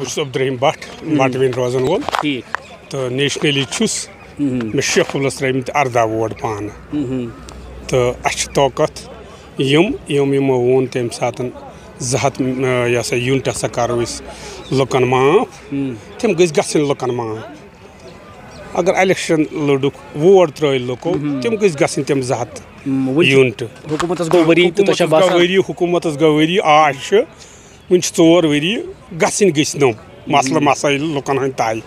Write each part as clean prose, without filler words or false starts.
Abdul but between रोजन वोल तो nationally मे शेफुलस त्रिमित 18 vote पान तो अत यमो वोन तम सात 200 यूनिट हसा करो लुकन माफ तम गन लुकन माफ अगर इलेक्शन लड़ुक वोट त्रो लुको तम गन तम 200 यूनिट हुकूमत गो वरी आज वन 4 वरी गन मसल मसाइल लुकन हंद तय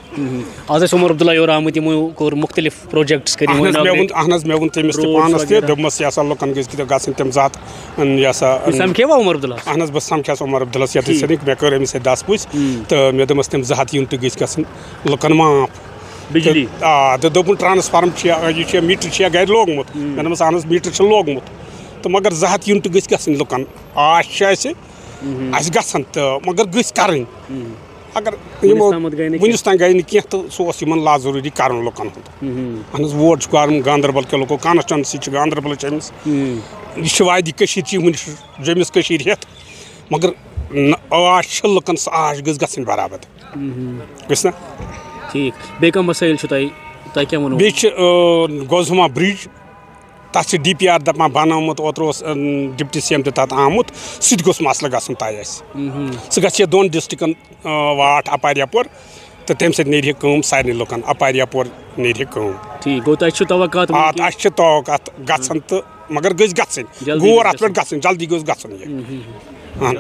आज Omar Abdullah your Amat core मुख्तलिफ प्रोजेक्ट्स कर मे वो तमिस पानस तमस यह लुकन गम तम जात उमर अब्दुल्ला बह समख्यास उमर अब्दुल्ला ये सदिक मे कर अमिस 10 पुछ तो मे दमस तम 200 यूनिट गन लुकन माफ बिजली तो दोपन ट्रांसफार्म यह मीटर गर लोगमुत मे दमस अहन मीटर लोगमुत तो मगर 200 यूनिट गन लुकन आज गन तो मगर गई अगर वनस तान गई क्या तो सह लाजरूरी कर लुकन अहन वोट गांदरबल के लोगों कॉन्स्टिट्यूंसी गांदरबल यह वादी चीफ मिनिस्टर जमिस हेत मगर आज लुकन आज गई बराबर गना ठीक बे कम मसाइल बे गोजमा ब्रिज तथ DPR दपान बनामुत ओतर डिप्टी CM तथ आमुत सह मसल गन तय सह ग 2 डिस्ट्रिक्टन वाट अपार यपर तो तम सम सारे लुकन अपार यपर नीर ठीक गो तवक़ात गन तो मगर गई गन गौर अत पे गन जल्दी गो गन